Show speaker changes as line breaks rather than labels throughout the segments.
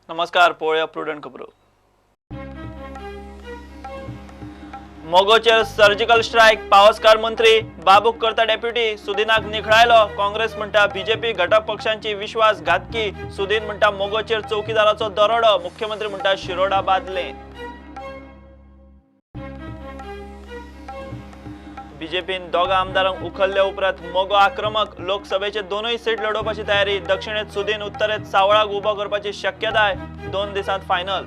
नमस्कार, पळोवया प्रुडंट खबरो. मोगोचेर सर्जिकल स्ट्रायक. पावसकार मंत्री बाबूक करता डेप्युटी. सुदिनाक निखळायलो. काँग्रेस म्हणटा बीजेपी घटक पक्षांची विश्वासघातकी. सुदीन म्हणटा मोगोचेर चौकीदाराचो दरोडो. मुख्यमंत्री म्हणटा शिरोडा बादले. बीजेपीन दोगा आमदारांक उखलले उपरांत मोगो आक्रमक. लोकसभेचे दोनूय सीट लढोवपाची तयारी. दक्षिणेत सुदीन, उत्तरेत सावळाक उबो करपाची शक्यताय. 2 दिसांत फायनल.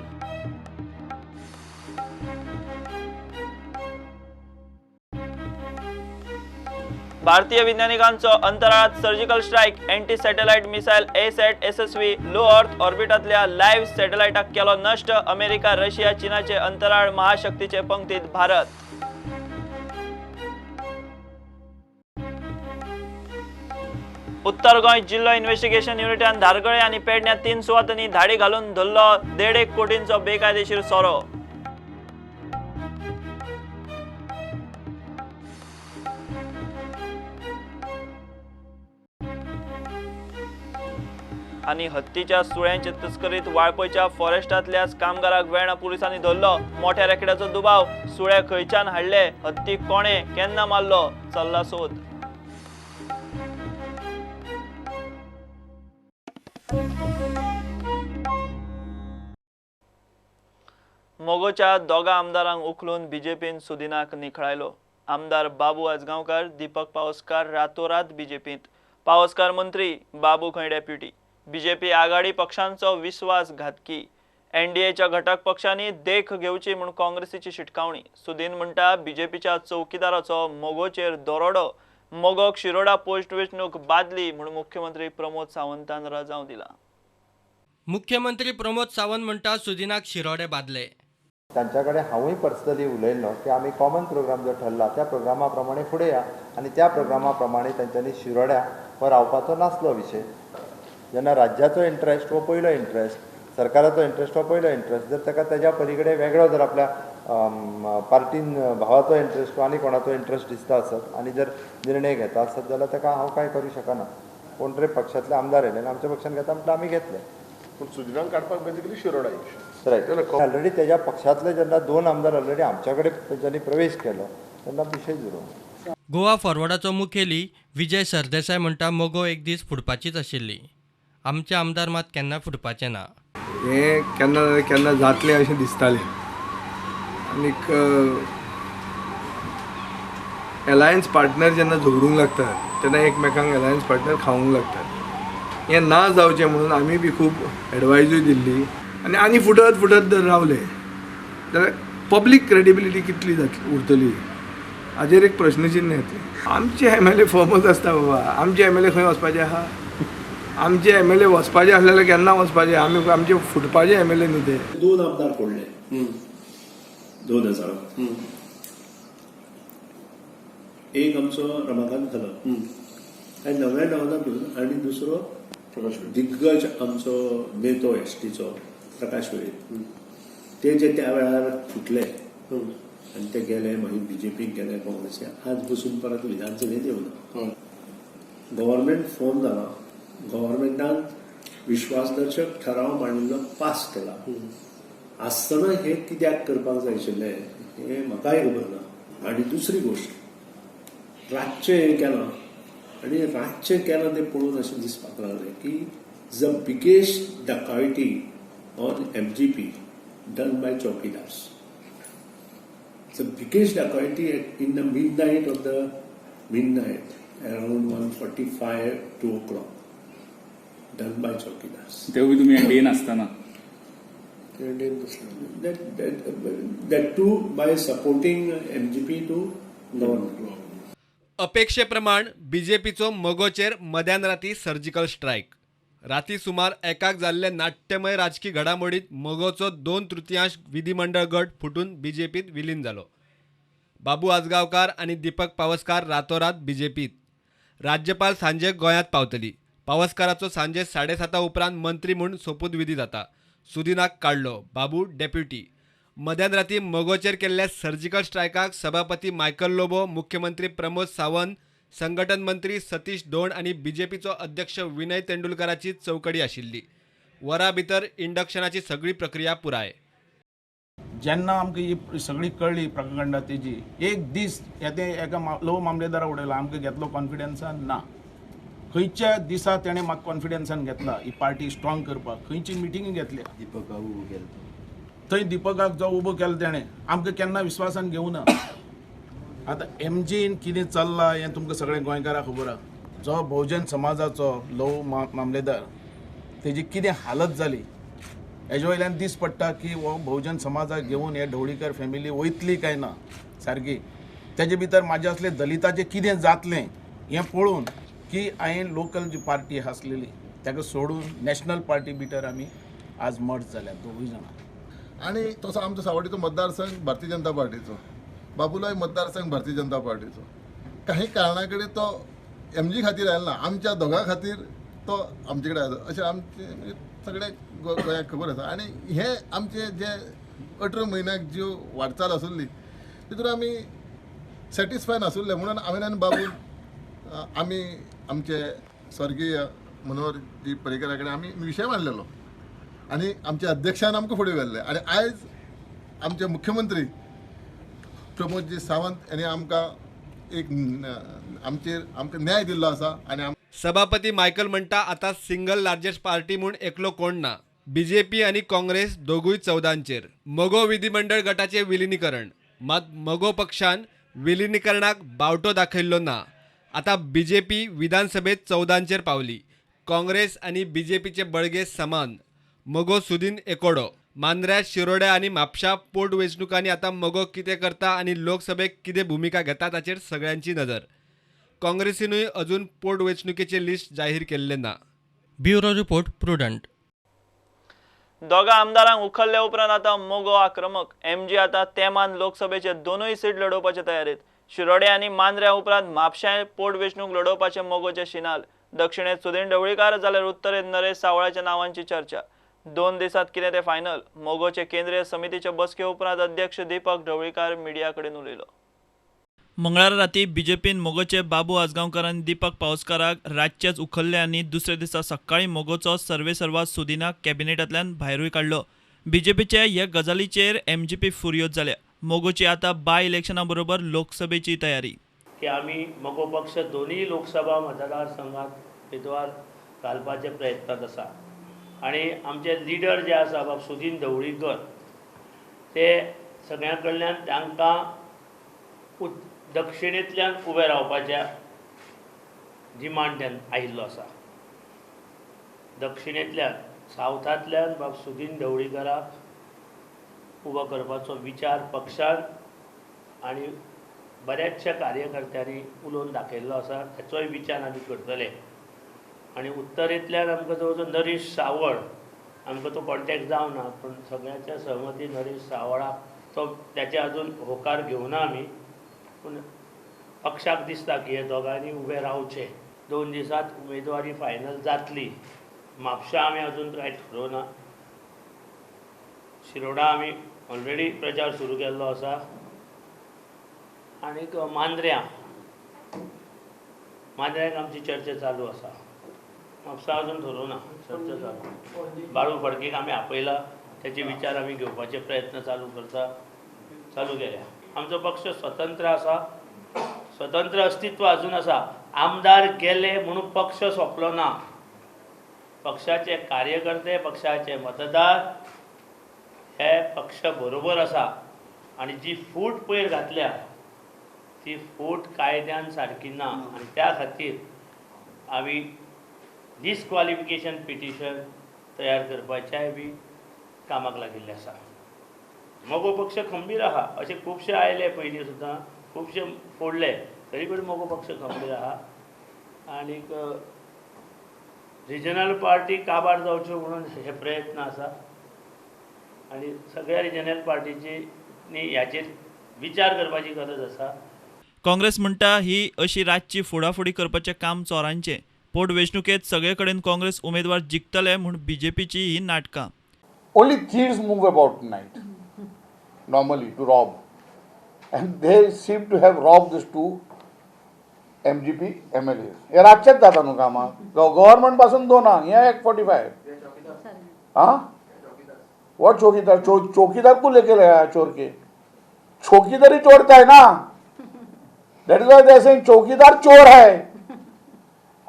भारतीय विज्ञानिकांचो अंतराळात surgical strike. Anti satellite missile A-SAT यशस्वी. लो अर्थ ऑर्बिटातल्या लाइव्ह सॅटेलाइटाक केलो नष्ट. अमेरिका, रशिया, चीनाचे अंतराळ महाशक्तीचे पंक्तीत भारत. उत्तर गोंय जिल्लो इन्व्हेस्टिगेशन युनिटान धारगळे आनी पेडण्या 3 सुवातांनी धाडी घालून धरलो 1.5 कोटींचो बेकायदेशीर सोरो. आनी हत्तीच्या सुळ्यांचे तस्करीत वाळपयच्या फॉरेस्टांतल्या कामगाराक वेर्णा पुलिसांनी धरलो. मोठ्या रेकड्याचो दुबाव. सुळे खंयच्यान हाडले, हत्ती कोणे, केन्ना मारलो, चल्ला सोद. मोगोच्या दोगा आमदारांक उखलून बीजेपीन सुदिनाक निखळायलो. आमदार बाबू आजगांवकार, दीपक पावसकार रातोरात बीजेपीत. पावसकार मंत्री, बाबू खंय डेप्युटी. बीजेपी आघाडी पक्षांचो विश्वासघातकी. एनडीएच्या घटक पक्षांनी देख घेवची म्हूण काँग्रेसीची शिटकावणी. सुदीन म्हणटा बीजेपीच्या चौकीदाराचो मोगोचेर दरोडो. मोगोक शिरोडा पोस्ट वेंचणूक बादली म्हूण मुख्यमंत्री प्रमोद सावंतान रजाव दिला.
मुख्यमंत्री प्रमोद सावंत म्हणटा सुदिनाक शिरोडे बादले.
तांच्याकडे हांवूय पर्सनली उलयल्लो की आमी कॉमन प्रोग्राम जो ठरला त्या प्रोग्रामा प्रमाणे फुडें या आनी त्या प्रोग्रामा प्रमाणे तांच्यांनी शिरोड्या हो रावपाचो नासलो विशय. जेन्ना राज्याचो इंट्रस्ट हो पयलो इंट्रस्ट, सरकाराचो इंट्रस्ट हो पयलो इंट्रस्ट, जर ताका तेज्या पलीकडे वेगळो जर आपल्या पार्टीन भावाचो इंट्रस्ट आनी कोणाचो इंट्रस्ट दिसता आसत आनी जर निर्णय घेता आसत जाल्यार ताका हांव कांय करूं शकना. कोण तरी पक्षांतले आमदार येयले आनी आमच्या पक्षान घेता म्हणटा आमी घेतले.
पूण सुदिनाक काडपाक बेजिकली शिरोडा
रायट. ऑलरेडी तेज्या पक्षांतले जेन्ना 2 आमदार ऑलरेडी आमच्या कडेन तेंच्यांनी प्रवेश केलो तेन्ना विशय जुरो.
गोवा फॉरवर्डाचो मुखेली विजय सरदेसाय म्हणटा मोगो एक दीस फुडपाचीच आशिल्ली. आमचे आमदार मात केन्ना फुडपाचे ना.
हे केन्ना केन्ना जातलें अशें दिसतालें. आनीक एलायन्स पार्टनर जेन्ना झगडूंक लागतात तेन्ना एकमेकांक एलायन्स पार्टनर खावंक लागतात. हें ना जावचें म्हणून आमी बी खूब एडवायजूय दिल्ली आनी फुटत फुटत जर रावले जाल्यार पब्लीक क्रेडिबिलिटी कितली उरतली हाजेर एक प्रश्नचिन्ह येतलें. आमचे एमएलए फॉर्मच आसता बाबा. आमचे एमएलए खंय वचपाचे आहा? आमचे एमएलए वचपाचे आसलेले केन्ना वचपाचे? आमी आमचे फुटपाचे एमएलए न्ही ते.
2 आमदार पडले 2000. एक आमचो रमाकांत धालो आनी नव्या नवनातून आनी दुसरो दिग्गज आमचो नेतो एसटीचो प्रकाश वेळीप. ते जे त्या वेळार फुटले आनी ते गेले, मागीर बीजेपीक गेले, काँग्रेसीक. आज बसून परत विधानसभेत येवना. गव्हर्मेंट फॉर्म जाला. गव्हर्मेंटान विश्वासदर्शक ठराव मांडिल्लो, पास केला. आसतना हे कित्याक करपाक जाय आशिल्लें हें म्हाकाय खबर ना. आनी दुसरी गोश्ट, रातचें हें केलां आनी रातचें केलां तें पळोवन अशें दिसपाक लागलें की the biggest dacoity on MGP done by chowkidars. The biggest dacoity in the midnight of the midnight around 1:45 2 o'clock done by चौकीदार्स.
तेवूय तुमी एनडीएन आसतना
that too by supporting MGP to government.
अपेक्षेप्रमाण बीजेपीचो मोगोचेर मध्यान राती सर्जिकल स्ट्रायक. राती सुमार 1 जाल्ले नाट्यमय राजकीय घडामोडीत मोगोचो 2/3 विधिमंडळ गट फुटून बीजेपीत विलीन जालो. बाबू आजगांवकार आनी दीपक पावसकार रातोरात बीजेपीत. राज्यपाल सांजे गोंयांत पावतली. पावसकाराचो सांजे 7:30 उपरांत मंत्री म्हूण सोपूतविधी जाता. सुदिनाक काडलो. बाबू डेप्युटी. मध्यान राती मोगोचेर केल्ल्या सर्जिकल स्ट्रायकाक सभापती मायकल लोबो, मुख्यमंत्री प्रमोद सावंत, संघटन मंत्री सतीश धोंड आनी बीजेपीचो अध्यक्ष विनय तेंडुलकराची चौकडी आशिल्ली. वरा भितर इंडक्शनाची सगळी प्रक्रिया पुराय.
जेन्ना आमकां ही सगळी कळ्ळी प्रकांडा तेजी एक दीस एका लो मामलेदारा उडयला आमकां घेतलो कॉन्फिडन्सान ना. खंयच्या दिसा तेणें म्हाका कॉन्फिडन्सान घेतला ही पार्टी स्ट्रॉंग करपाक. खंयची मिटींग घेतल्या थंय दिपकाक जो उबो केलो तेणें आमकां केन्ना विश्वासान घेवना. आतां एमजीन कितें चल्लां हें तुमकां सगळें गोंयकारांक खबर आहा. जो बहुजन समाजाचो लो मामलेदार तेजी कितें हालत जाली हेजे वयल्यान दीस पडटा की हो बहुजन समाजाक घेवन हे ढवळीकर फॅमिली वयतली काय ना सारकी. तेजे भितर म्हाजे असले दलिताचें कितें जातलें हें पळोवन की हांवें लोकल जी पार्टी आसलेली ताका सोडून नॅशनल पार्टी भितर आमी आज मर्ज जाल्यात दोगूय जाणां.
आणि तसो आमचो सावड्डेचो मतदारसंघ भारतीय जनता पार्टीचो, बाबुलाय मतदारसंघ भारतीय जनता पार्टीचो. काही कारणां कडेन तो एमजी खातीर आयलो ना, आमच्या दोगां खातीर तो आमचे कडेन आयलो अशें आमचे सगळे गोंयाक खबर आसा. आनी हे आमचे जे 18 म्हयन्याक ज्यो वाटचाल आसुल्ली तितून आमी सॅटिस्फाय नासुल्ले म्हणून हांवें आनी बाबून आमी आमचे स्वर्गीय मनोहरजी पर्रीकरा कडेन आमी विशय मांडलेलो आनी आमच्या अध्यक्षान आमकां फुडें व्हेल्ले. आनी आयज आमचे मुख्यमंत्री प्रमोदजी सावंत यांनी आमकां एक आमकां न्याय दिल्लो आसा. आनी
सभापती मायकल म्हणटा आता सिंगल लार्जेस्ट पार्टी म्हूण एकलो कोण ना. बीजेपी आणि काँग्रेस दोगूय 14चेर. मगो विधिमंडळ गटाचे विलिनीकरण. मात मगो पक्षान विलिनीकरणाक बावटो दाखयल्लो ना. आता बीजेपी विधानसभेत 14चेर पावली. काँग्रेस आणि बीजेपीचे बळगे समान. मगो सुदीन एकोडो. मांद्र्या, शिरोड्या आणि म्हापशा पोटवेंचणुकांनी आता मगो कितें करता आणि लोकसभेक कितें भूमिका घेता ताचेर सगळ्यांची नजर. काँग्रेसीनूय अजून पोटवेंचणुकेचे लिस्ट जाहीर केल्ले ना.
Bureau report prudent.
दोगा आमदारांक उखल्ल्या उपरांत आता मोगो आक्रमक. एमजी आता तेमान लोकसभेचे दोनूय सीट लढोवपाचे तयारीत. शिरोड्या आणि मांद्र्या उपरांत म्हापशां पोटवेंचणूक लढोवपाचे मोगोचे शिनाल. दक्षिणेत सुदीन ढवळीकार जाल्यार उत्तरेत नरेश सावळाच्या नावांची चर्चा. 2 दिसात कितें ते फायनल. मोगोचे केंद्रीय समितीचे बसके उपरांत अध्यक्ष दीपक ढवळीकार मिडिया कडेन उलयलो. मंगळारा राती बीजेपीन मोगोचे बाबू आजगांवकार आनी दीपक पावसकाराक रातचेच उखल्ले आनी दुसरे दिसा सकाळी मोगोचो सर्वेसर्वा सुदीनाक कॅबिनेटांतल्यान भायरूय काडलो. बीजेपीचे ह्या गजालीचेर एमजीपी फुर्योज जाल्या. मोगोची आता बाय इलेक्शना बरोबर लोकसभेची तयारी.
की आमी मोगो पक्ष दोनूय लोकसभा मतदारसंघात उमेदवार घालपाचे प्रयत्नात आसा. आनी आमचे लिडर जे आसा बाब सुदीन ढवळीकर ते सगळ्यां कडल्यान तांकां दक्षिणेंतल्यान उबे रावपाच्या डिमांडान आयिल्लो आसा. दक्षिणेंतल्यान सावथांतल्यान बाब सुदीन ढवळीकराक उबो करपाचो विचार पक्षान आनी बऱ्याचशा कार्यकर्त्यांनी उलोवन दाखयल्लो आसा. ताचोय विचार आमी करतले. आनी उत्तरेंतल्यान आमकां जवळ जवळ नरेश सावळ आमकां तो कॉन्टेक्ट जावना पूण सगळ्यांच्या सहमती नरेश सावळाक तो त्याचे अजून होकार घेवना आमी. पूण पक्षाक दिसता की हे दोगांनी उबे रावचे. 2 दिसात उमेदवारी फायनल जातली. म्हापशा आमी अजून कांय ठरवना. शिरोडा आमी ऑलरेडी प्रचार सुरू केल्लो आसा. आनीक मांद्र्याक आमची चर्चा चालू आसा. म्हापसा अजून ठरवना, चर्चा चालू. बाळू फडकेक आमी आपयला, त्याचे विचार आमी घेवपाचे प्रयत्न चालू केल्या. आमचो पक्ष स्वतंत्र आसा. स्वतंत्र अस्तित्व अजून आसा. आमदार गेले म्हणून पक्ष सोंपलो ना. पक्षाचे कार्यकर्ते, पक्षाचे मतदार हे पक्ष बरोबर आसा. आनी जी फूट पयर घातल्या ती फूट कायद्यान सारकी ना. आनी त्या खातीर आमी डिस्क्वॉलिफिकेशन पिटिशन तयार करपाच्याय बी कामाक लागिल्ले आसा. मोगो पक्ष खंबीर आहा. अशे खुबशे आयले पयलीं सुद्दां, खुबशे फोडले, तरी पूण मोगो पक्ष खंबीर आहा. आनीक रिजनल पार्टी काबार जावच्यो म्हणून हे प्रयत्न आसा. आनी सगळ्या रिजनल पार्टीची ह्याचेर विचार करपाची गरज आसा.
काँग्रेस म्हणटा ही अशी रातची फोडाफोडी करपाचें काम चोरांचें. पोटवेंचणुकेत सगळे कडेन काँग्रेस उमेदवार जिखतले म्हूण बीजेपीची ही नाटकां.
Only thieves move about night, normally to rob, and they seem to have robbed these 2 MGP MLAs. हे रातचेच जाता न्हू कामां. गव्हर्नमेंट पासून 2 हे 145. हाँ, व्हाट चौकीदार? चौकीदार को लेके गया चोर के? चौकीदार ही चोरता है ना, that is why they are saying चौकीदार चोर है।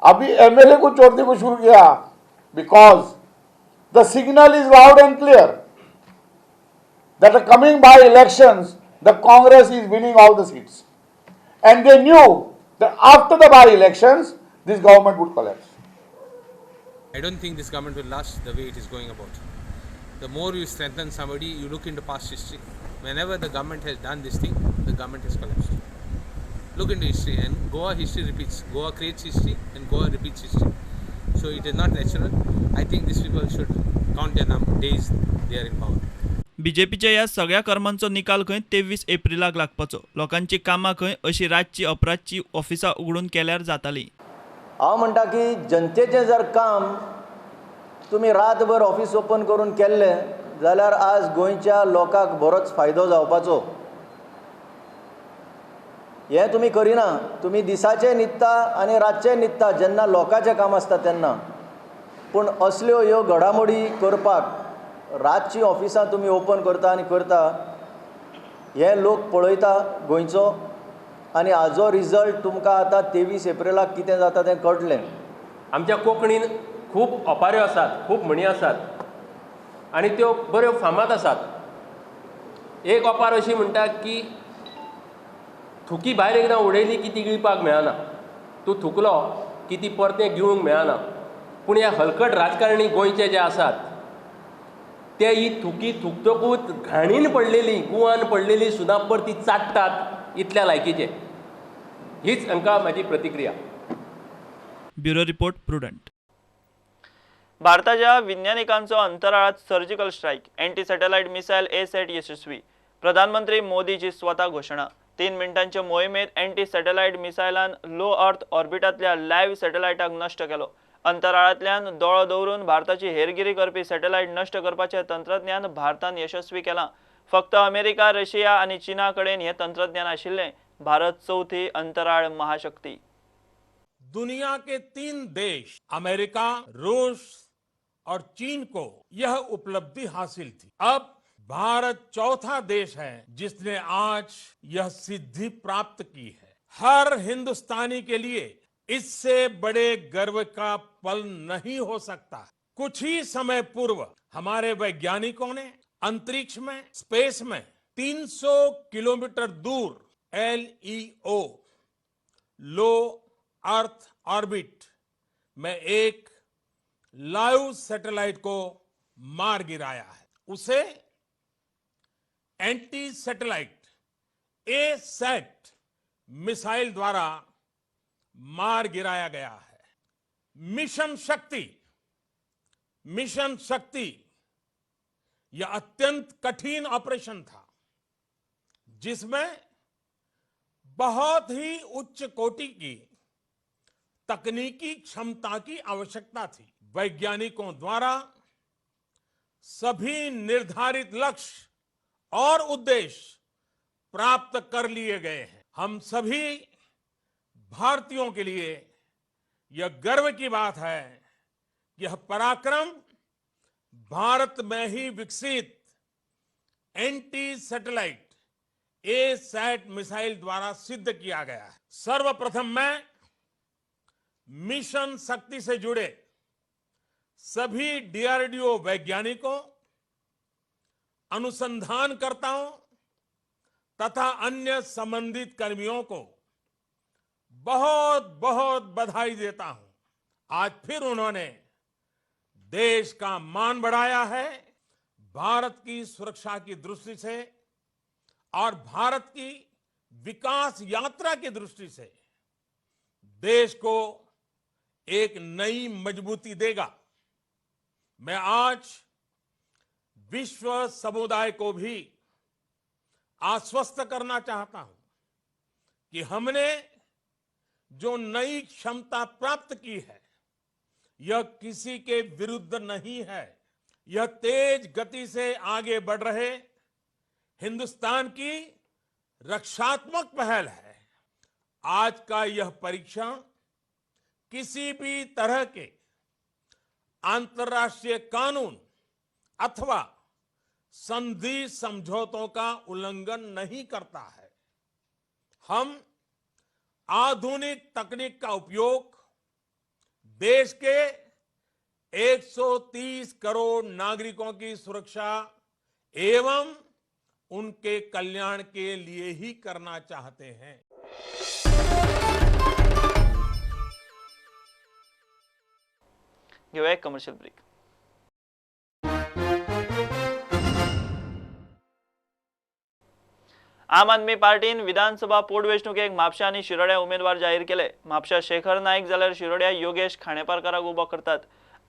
अभी एमएलए को चोरने को शुरू किया, because the signal is loud and clear that coming by elections the Congress is winning all the seats and they knew that after the by elections this government would collapse.
I don't think this government will last the way it is going about. The more you strengthen somebody, you look into past history. Whenever the government has done this thing, the government has collapsed. Look into history, and Goa history repeats. Goa creates history and Goa repeats history. So it is not natural. I think these people should count their days they are in power.
बीजेपीच्या ह्या सगळ्या कर्मांचो निकाल खंय 23 एप्रिलाक लागपाचो. लोकांची कामां खंय अशी रातची अपरातची ऑफिसां उगडून केल्यार जाताली.
हांव म्हणटा की जनतेचें जर काम तुमी रातभर ऑफिस ओपन करून केल्लें जाल्यार आज गोंयच्या लोकांक बरोच फायदो जावपाचो. हें तुमी करिना, तुमी दिसाचें न्हिदता आनी रातचें न्हिदता जेन्ना लोकांचें काम आसता तेन्ना. पूण असल्यो ह्यो घडामोडी करपाक रातची ऑफिसां तुमी ओपन करता आनी करता, हे लोक पळयता गोंयचो, आनी हाजो रिजल्ट तुमकां आतां 23 एप्रिलाक कितें जाता तें कळटलें.
आमच्या कोंकणीन खूब ओपाऱ्यो आसात, खूब म्हणी आसात आनी त्यो बऱ्यो फामाद आसात. एक ओपार अशी म्हणटा की थुकी भायर एकदां उडयली की ती गिळपाक मेळना, तूं थुकलो की ती परतें गिळूंक मेळना. पूण ह्या हलकट राजकारणी गोंयचे जे आसात ते ही थुकी थुकतकूच घाणीन पडलेली, गुवान पडलेली सुद्दां परती चाटतात इतल्या लायकीचे. हीच हांकां म्हाजी प्रतिक्रिया.
Bureau report Prudent. भारताच्या विज्ञानिकांचो अंतराळात surgical strike, anti satellite missile A-SAT यशस्वी. प्रधानमंत्री मोदीची स्वता घोषणा. 3 मिनिटांच्या मोहिमेत anti satellite मिसायलान low earth ऑर्बिटातल्या live सॅटेलाइटाक नष्ट केलो. अंतराळांतल्यान दोळो दवरून भारताची हेरगिरी करपी सॅटेलाइट नष्ट करपाचें तंत्रज्ञान भारतान यशस्वी केलां. फक्त अमेरिका, रशिया आनी चीना कडेन हें तंत्रज्ञान आशिल्लें. भारत चौथी अंतराळ महाशक्ती.
दुनिया के 3 देश अमेरिका, रूस और चीन को यह उपलब्धि हासिल थी. अब भारत चौथा देश है जिसने आज यह सिद्धि प्राप्त की है. हर हिंदुस्तानी के लिए इससे बड़े गर्व का पल नहीं हो सकता. कुछ ही समय पूर्व हमारे वैज्ञानिकों ने अंतरिक्ष में, स्पेस में 300 किलोमीटर दूर LEO, लो अर्थ ऑर्बिट में एक लाइव सैटेलाइट को मार गिराया है. उसे एंटी सैटेलाइट ए-सैट मिसाइल द्वारा मार गिराया गया है. मिशन शक्ति यह अत्यंत कठिन ऑपरेशन था जिसमें बहुत ही उच्च कोटि की तकनीकी क्षमता की आवश्यकता थी. वैज्ञानिकों द्वारा सभी निर्धारित लक्ष्य और उद्देश्य प्राप्त कर लिए गए हैं. हम सभी भारतीयों के लिए यह गर्व की बात है कि यह पराक्रम भारत में ही विकसित एंटी सैटेलाइट ए-सैट मिसाइल द्वारा सिद्ध किया गया है. सर्वप्रथम मैं मिशन शक्ति से जुड़े सभी DRDO वैज्ञानिकों, अनुसंधानकर्ताओं तथा अन्य संबंधित कर्मियों को बहुत बहुत बधाई देता हूं. आज फिर उन्होंने देश का मान बढ़ाया है. भारत की सुरक्षा की दृष्टि से और भारत की विकास यात्रा की दृष्टि से देश को एक नई मजबूती देगा. मैं आज विश्व समुदाय को भी आश्वस्त करना चाहता हूं कि हमने जो नई क्षमता प्राप्त की है यह किसी के विरुद्ध नहीं है. यह तेज गति से आगे बढ़ रहे हिंदुस्तान की रक्षात्मक पहल है. आज का यह परीक्षण किसी भी तरह के अंतर्राष्ट्रीय कानून अथवा संधि समझौतों का उल्लंघन नहीं करता है। हम आधुनिक तकनीक का उपयोग देश के 130 करोड़ नागरिकों की सुरक्षा एवं उनके कल्याण के लिए ही करना चाहते हैं।
घेऊया एक कमर्शियल ब्रेक। आम आदमी पार्टीन विधानसभा पोटवेंचणुकेक म्हापशा आनी शिरोड्या उमेदवार जाहीर केले। म्हापशा शेखर नाईक जाल्यार शिरोड्या योगेश खांडेपारकाराक उबो करतात।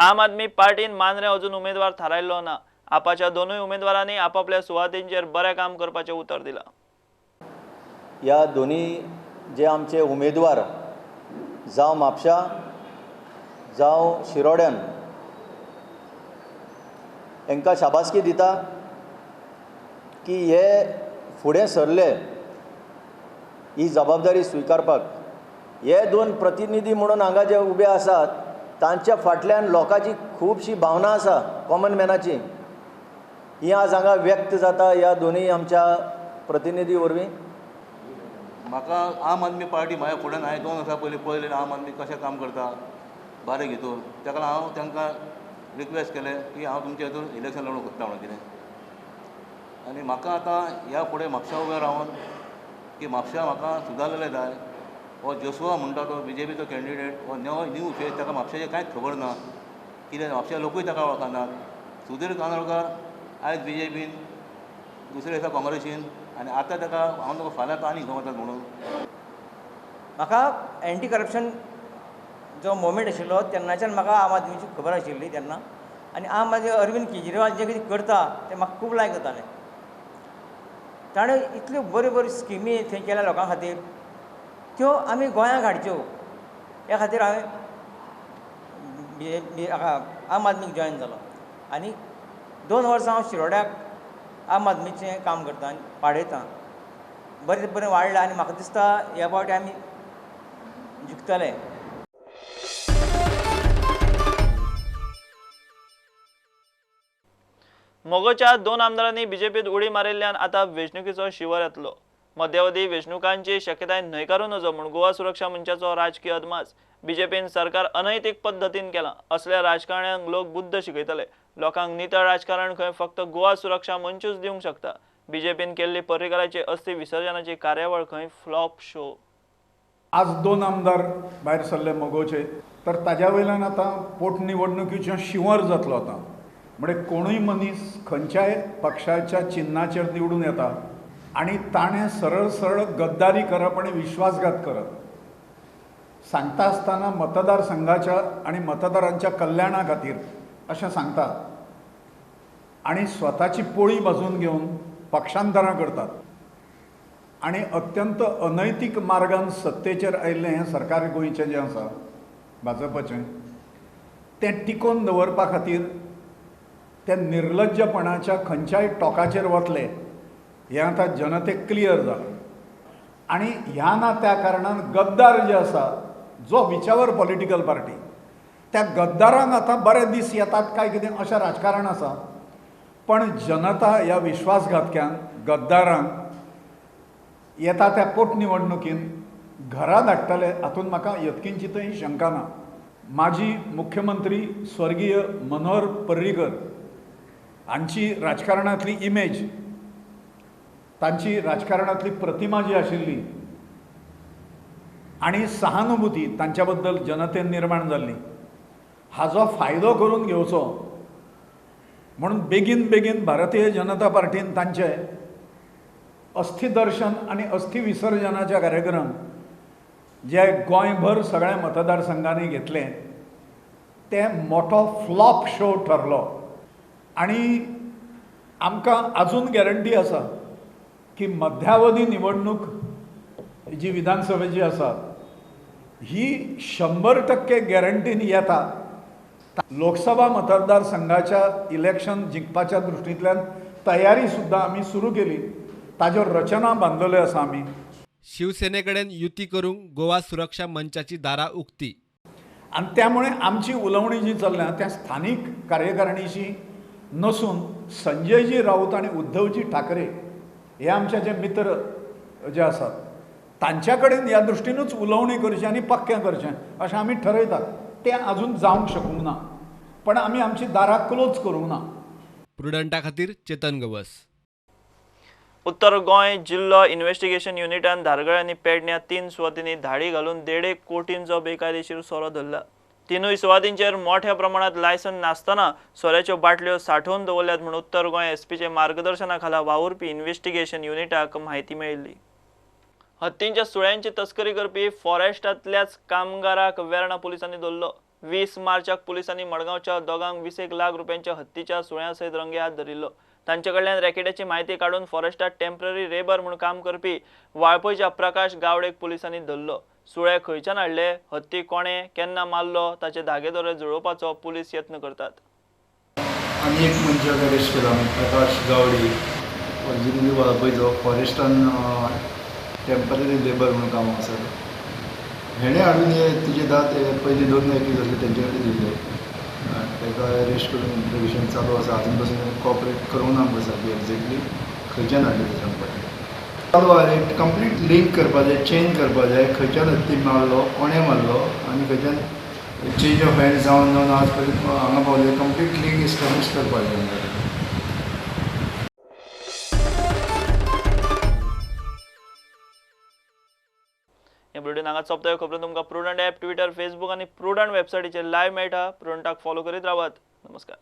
आम आदमी पार्टीन मांद्रे अजून उमेदवार थारायल्लो ना। आपाच्या दोनूय उमेदवारांनी आपापल्या सुवातींचेर बरें काम करपाचें उतर दिलां।
ह्या दोन्ही जे आमचे उमेदवार जावं म्हापशा जावं शिरोड्यान हांकां शाबासकी दिता की हे फुडें सरले ही जबाबदारी स्विकारपाक। हे दोन प्रतिनिधी म्हणून हांगा जे उबे आसात तांच्या फाटल्यान लोकांची खुबशी भावना आसा कॉमन मॅनाची, ही आज हांगा व्यक्त जाता ह्या दोनूय आमच्या प्रतिनिधी वरवीं।
म्हाका आम आदमी पार्टी म्हाज्या फुड्यान हांवें 2 वर्सां पयलीं आम आदमी कशें काम करता बारीक हितून, ताका लागून हांव तांकां रिक्वेस्ट केलें की हांव तुमच्या हितून इलेक्शन लडूंक सोदता म्हणून कितें। आनी म्हाका आतां ह्या फुडें म्हापशा उबें रावन की म्हापशा म्हाका सुदारलेलें जाय। हो जोसुआ म्हणटा तो BJPचो कॅन्डिडेट, हो न्यू फेस, ताका म्हापशाचें कांयच खबर ना, कितें म्हापशा लोकूय ताका वळखनात। सुधीर कांदोळकार आयज BJPन, दुसरे दिसा काँग्रेसीन, आनी आतां ताका हांव तुका फाल्यां आनी खंय वतात म्हणून।
म्हाका एंटी करप्शन जो मुवमेंट आशिल्लो तेन्नाच्यान म्हाका आम आदमीची खबर आशिल्ली तेन्ना, आनी आम आदमी अरविंद केजरीवाल जे कितें करता तें म्हाका खूब लायक जातालें। ताणें इतल्यो बऱ्यो बऱ्यो स्किमी थंय केल्या लोकां खातीर, त्यो आमी गोंयांत हाडच्यो ह्या खातीर हांवें आम आदमीक जॉयन जालो। आनी 2 वर्सां हांव शिरोड्याक आम आदमीचें काम करता आनी पाडयता। बरें बरें वाडलां आनी म्हाका दिसता ह्या फावटी आमी जिखतले।
मोगोच्या 2 आमदारांनी बीजेपीत उडी मारिल्ल्यान आता वेंचणुकीचो शिवर येतलो। मध्यावधी वेंचणुकांची शक्यताय न्हयकारून नजो म्हूण गोवा सुरक्षा मंचाचो राजकीय अदमास। बीजेपीन सरकार अनैतीक पद्दतीन केलां असल्या राजकारण्यांक लोक बुद्ध शिकयतले। लोकांक नितळ राजकारण खंय फक्त गोवा सुरक्षा मंचूच दिवंक शकता। बीजेपीन केल्ली पर्रीकराची अस्थी विसर्जनाची कार्यावळ खंय फ्लॉप शो।
आज 2 आमदार भायर सरले मोगोचे, तर ताज्या वयल्यान आतां पोटनिवडणुकीचो शिवर जातलो आतां। म्हणजे कोणूय मनीस खंयच्याय पक्षाच्या चिन्हाचेर निवडून येता आनी ताणें सरळ सरळ गद्दारी करप आनी विश्वासघात करप। सांगता आसतना मतदारसंघाच्या आनी मतदारांच्या कल्याणा खातीर अशें सांगता आनी स्वताची पोळी भाजून घेवन पक्षांतरां करतात आनी अत्यंत अनैतीक मार्गान सत्तेचेर आयिल्लें हें सरकार गोंयचें जें आसा भाजपाचें, तें टिकोवन दवरपा खातीर ते निर्लज्जपणाच्या खंयच्याय टोकाचेर वतले हें आतां जनतेक क्लियर जालां। आनी ह्या ना त्या कारणान गद्दार जे आसा, जो विचावर पॉलिटिकल पार्टी, त्या गद्दारांक आतां बरे दीस येतात काय कितें अशें राजकारण आसा। पण जनता ह्या विश्वासघातक्यांक गद्दारांक येता त्या पोटनिवडणुकीन घरा धाडटले हातूंत म्हाका यत्किंचितय शंका ना। माजी मुख्यमंत्री स्वर्गीय मनोहर पर्रीकर हांची राजकारणांतली इमेज, तांची राजकारणांतली प्रतिमा जी आशिल्ली आनी सहानुभूती तांच्या बद्दल जनतेन निर्माण जाल्ली, हाजो फायदो करून घेवचो म्हणून बेगीन बेगीन भारतीय जनता पार्टीन तांचे अस्थी दर्शन आनी अस्थी विसर्जनाच्या कार्यक्रम जे गोंयभर सगळ्या मतदारसंघांनी घेतले, ते मोठो फ्लॉप शो ठरलो। आनी आमकां अजून गॅरंटी आसा की मध्यावधी निवडणूक जी विधानसभेची आसा ही 100% गॅरंटीन येता। लोकसभा मतदारसंघाच्या इलेक्शन जिखपाच्या दृश्टींतल्यान तयारी सुद्दां आमी सुरू केली, ताज्यो रचना बांदलेल्यो आसा आमी।
शिवसेनेकडेन युती करूंक गोवा सुरक्षा मंचाची दारां उक्ती।
आनी त्यामुळे आमची उलोवणी जी चल्ल्या त्या स्थानीक कार्यकारिणीशी नसून संजयजी राऊत आणि उद्धवजी ठाकरे हे आमचे जे मित्र जे आसात तांच्या कडेन ह्या दृश्टीनूच उलोवणी करची आनी पक्कें करचें अशें आमी ठरयतात. तें आजून जावंक शकूंक ना, पण आमी आमची दारां क्लोज करूंक ना.
प्रुडंटा खातीर चेतन गवस.
उत्तर गोंय जिल्लो इन्व्हेस्टिगेशन युनिटान धारगळ आनी पेडण्या 3 सुवातींनी धाडी घालून 1.5 कोटींचो बेकायदेशीर सोरो धरला. तिनूय सुवातींचेर मोठ्या प्रमाणात लायसन नासतना सोऱ्याच्यो बाटल्यो सांठोवन दवरल्यात म्हूण उत्तर गोंय एसपीचे मार्गदर्शना खाला वावुरपी इन्व्हेस्टिगेशन युनिटाक म्हायती मेळिल्ली. हत्तींच्या सुळ्यांची तस्करी करपी फॉरेस्टांतल्याच कामगाराक वेर्णा पुलिसांनी धरलो. 20 मार्चाक पुलिसांनी मडगांवच्या दोगांक 20 लाख रुपयांच्या हत्तीच्या सुळ्यां सयत रंगे हात धरिल्लो. तांचे कडल्यान रॅकेटाची म्हायती काडून फॉरेस्टात टेम्पररी लेबर म्हणून काम करपी वाळपयच्या प्रकाश गावडेक पुलिसांनी धरलो. सुळे खंयच्यान हाडले, हत्ती कोणे केन्ना मारलो ताचे धागेदोरे जुळोवपाचो पुलीस यत्न करतात.
आनी एक मनशाक अरेस्ट केला, प्रकाश गावडे, ओरिजिनली वाळपयचो, फॉरेस्टान टेम्पररी लेबर म्हणून काम आसा. हेणे हाडून तुजे दात पयलीं 2 एकीज आसले तेंचे कडेन दिल्ले. ताका अरेस्ट करून इंट्रोगेशन चालू आसा. अजून पासून कॉपरेट करूंक ना आसा की एक्झॅक्टली खंयच्यान हाडले तेच्या पडटा चालू आसा. कंप्लीट लिंक करपा जाय, चेंज करपा जाय, खंयच्यान हत्ती मारलो, कोणें मारलो आनी खंयच्यान चेंज ऑफ हँड जावन आज पर्यंत हांगा पावले. कंप्लीट लिंक इस्टॅब्लीश करपा जाय.
हे बुलेटिन हांगा सोंपता. ह्यो खबरो तुमकां प्रुडंट ॲप, ट्विटर, फेसबूक आनी प्रुडंट वेबसायटीचेर लायव्ह मेळटा. प्रुडंटाक फॉलो करीत रावात. नमस्कार.